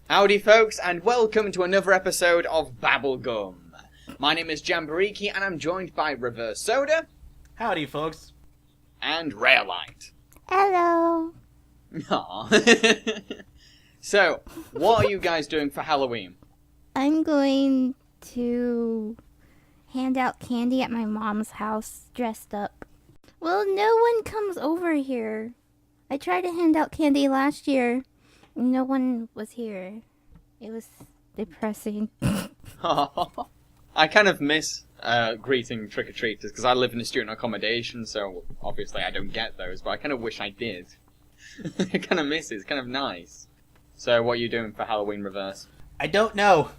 Howdy folks, and welcome to another episode of Babblegum. My name is Jambareeqi, and I'm joined by Reverse Soda. Howdy folks. And Rarelight. Hello. Aww. So, what are you guys doing for Halloween? I'm going to hand out candy at my mom's house dressed up. Well, no one comes over here. I tried to hand out candy last year. No one was here. It was depressing. I kind of miss greeting trick-or-treaters because I live in a student accommodation, so obviously I don't get those, but I kind of wish I did. I kind of miss it. It's kind of nice. So what are you doing for Halloween, Reverse? I don't know.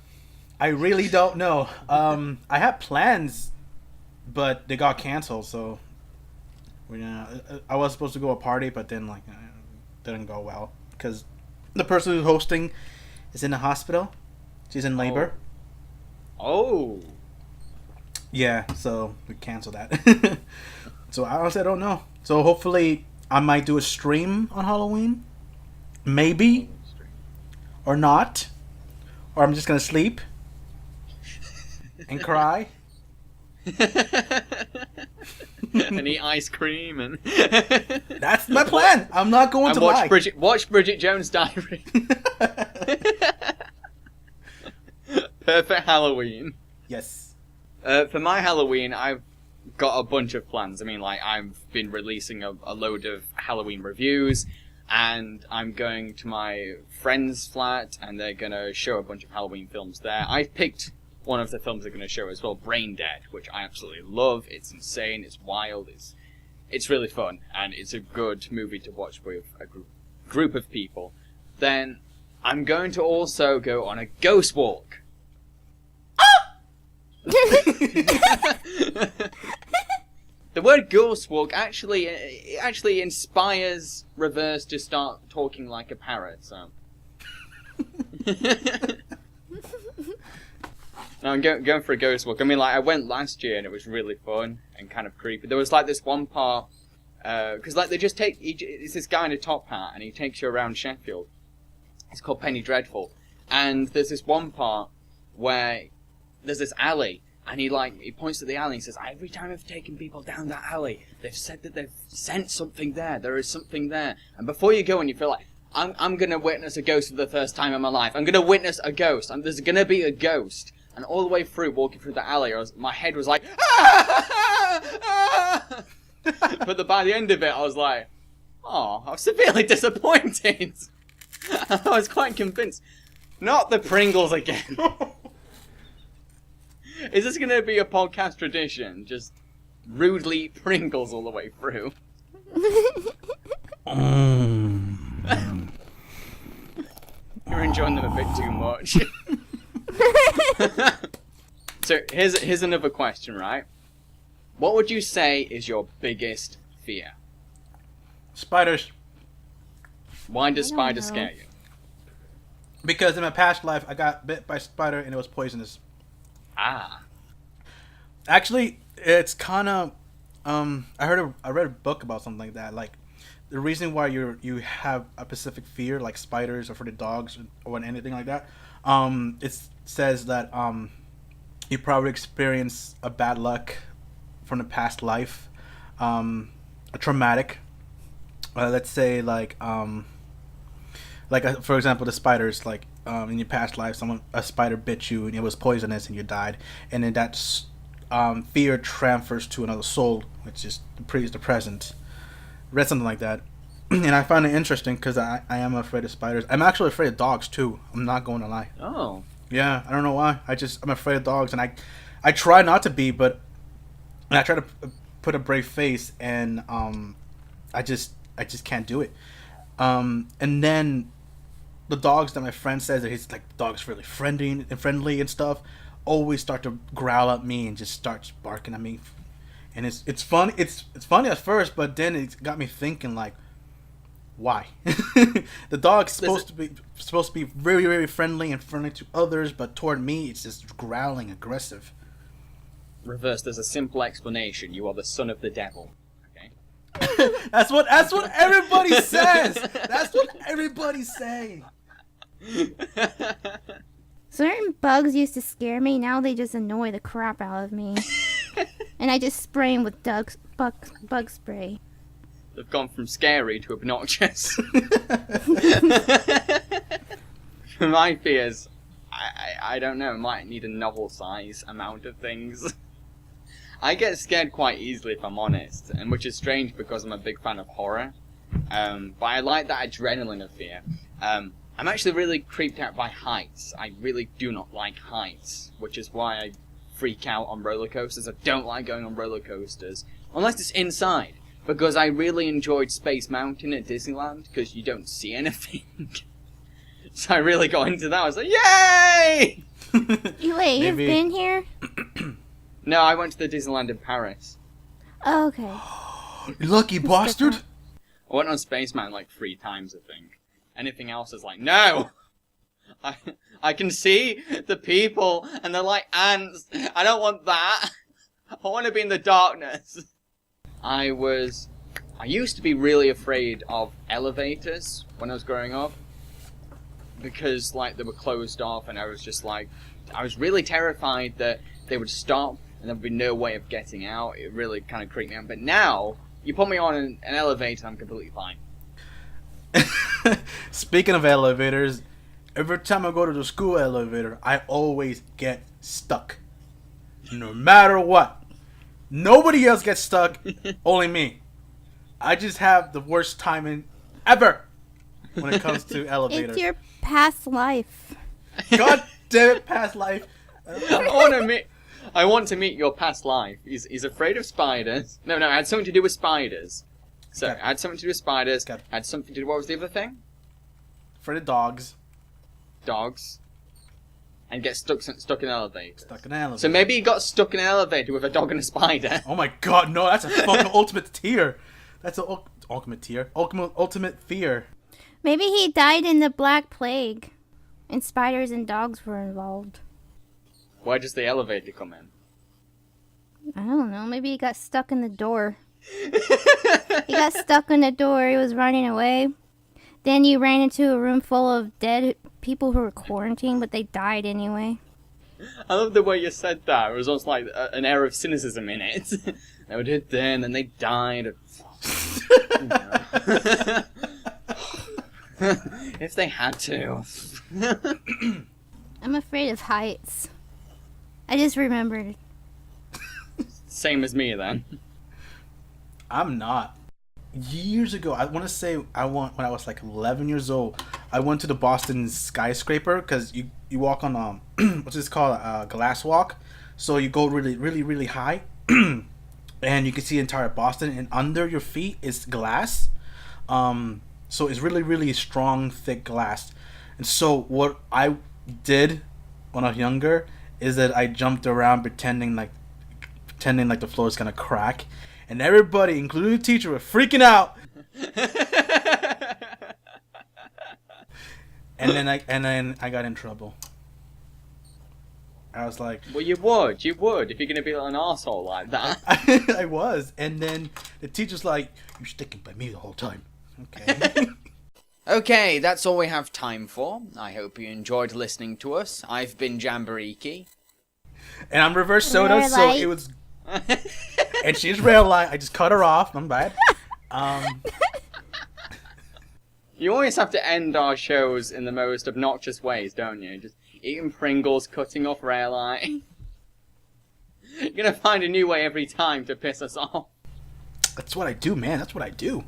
I really don't know. I had plans, but they got canceled, so I was supposed to go to a party, but then it didn't go well because the person who's hosting is in the hospital. She's in labor. Oh. Yeah, so we canceled that. So honestly, I don't know. So hopefully I might do a stream on Halloween. Maybe. Or not. Or I'm just going to sleep. And cry. And eat ice cream and... That's my plan. I'm not going to lie. Watch Bridget Jones' Diary. Perfect Halloween. Yes. For my Halloween, I've got a bunch of plans. I mean, I've been releasing a load of Halloween reviews, and I'm going to my friend's flat, and they're going to show a bunch of Halloween films there. I've picked one of the films they're going to show as well, Brain Dead, which I absolutely love. It's insane, it's wild, it's really fun, and it's a good movie to watch with a group of people. Then I'm going to also go on a ghost walk. The word ghost walk actually inspires Reverse to start talking like a parrot, so... No, I'm going for a ghost walk. I mean, I went last year and it was really fun and kind of creepy. There was this one part, because they just it's this guy in a top hat and he takes you around Sheffield. It's called Penny Dreadful. And there's this one part where there's this alley and he points to the alley and he says, every time I've taken people down that alley, they've said that they've sent something there. There is something there. And before you go and you feel like, I'm going to witness a ghost for the first time in my life. I'm going to witness a ghost. And there's going to be a ghost. And all the way through, walking through the alley, my head was like, ah! But by the end of it, I was like, oh, I was severely disappointed. I was quite convinced. Not the Pringles again. Is this going to be a podcast tradition? Just rudely eat Pringles all the way through? You're enjoying them a bit too much. So here's another question, right? What would you say is your biggest fear? Spiders. Why does spiders scare you? Because in my past life, I got bit by a spider and it was poisonous. Ah. Actually, it's kind of... I read a book about something like that. The reason why you have a specific fear, like spiders or for the dogs or anything like that, it says that you probably experience a bad luck from the past life, a traumatic. Let's say for example, the spiders, in your past life, a spider bit you and it was poisonous and you died, and then that fear transfers to another soul, which is the present. Read something like that. And I find it interesting because I am afraid of spiders. I'm actually afraid of dogs too. I'm not going to lie. Oh. Yeah, I don't know why. I'm afraid of dogs, and I try not to be, but I try to put a brave face, and I just can't do it. And then the dogs that my friend says that his dog's really friendly and stuff, always start to growl at me and just start barking at me. And it's fun. It's funny at first, but then it got me thinking why? The dog's supposed to be very, very friendly and friendly to others, but toward me it's just growling, aggressive. Reverse, there's a simple explanation. You are the son of the devil. Okay. That's what everybody says. That's what everybody's saying. Certain bugs used to scare me, now they just annoy the crap out of me. And I just spray them with bug spray. They've gone from scary to obnoxious. For my fears, I don't know, might need a novel size amount of things. I get scared quite easily if I'm honest, and which is strange because I'm a big fan of horror. But I like that adrenaline of fear. I'm actually really creeped out by heights. I really do not like heights, which is why I freak out on roller coasters. I don't like going on roller coasters, unless it's inside, because I really enjoyed Space Mountain at Disneyland, because you don't see anything. So I really got into that. I was like, yay! Wait, you've been here? No, I went to the Disneyland in Paris. Oh, okay. You lucky bastard! I went on Space Mountain like 3 times, I think. Anything else is like, no! I can see the people, and they're like ants. I don't want that. I want to be in the darkness. I used to be really afraid of elevators when I was growing up. Because, like, they were closed off, and I was really terrified that they would stop, and there would be no way of getting out. It really kind of creeped me out. But now, you put me on an elevator, I'm completely fine. Speaking of elevators, every time I go to the school elevator, I always get stuck. No matter what. Nobody else gets stuck, only me. I just have the worst timing ever when it comes to elevators. It's your past life. God damn it, past life. I want to meet your past life. He's afraid of spiders. No, it had something to do with spiders. So, it had something to do with spiders. It had something to do... What was the other thing? For the dogs. Dogs. And get stuck in an elevator. Stuck in an elevator. So maybe he got stuck in an elevator with a dog and a spider. Oh my god, no, that's a fucking ultimate tier. That's an ultimate tier. Ultimate fear. Maybe he died in the Black Plague, and spiders and dogs were involved. Why does the elevator come in? I don't know. Maybe he got stuck in the door. He got stuck in the door. He was running away. Then you ran into a room full of dead people who were quarantined, but they died anyway. I love the way you said that. It was almost like an air of cynicism in it. They did then, and then they died. If they had to. I'm afraid of heights. I just remembered. Same as me then. I'm not. Years ago, I want to say when I was like 11 years old, I went to the Boston skyscraper because you walk on what's this called, glass walk. So you go really really really high, and you can see entire Boston, and under your feet is glass. So it's really really strong thick glass. And so what I did when I was younger is that I jumped around pretending like the floor is gonna crack. And everybody, including the teacher, were freaking out. and then I got in trouble. I was like, well, you would if you're gonna be an arsehole like that. I was. And then the teacher's like, you're sticking by me the whole time. Okay. Okay, that's all we have time for. I hope you enjoyed listening to us. I've been Jambareeqi. And I'm Reverse Soda, so it was... And she's rail light. I just cut her off. I'm bad. You always have to end our shows in the most obnoxious ways, don't you? Just eating Pringles, cutting off rail light. You're gonna find a new way every time to piss us off. That's what I do, man. That's what I do.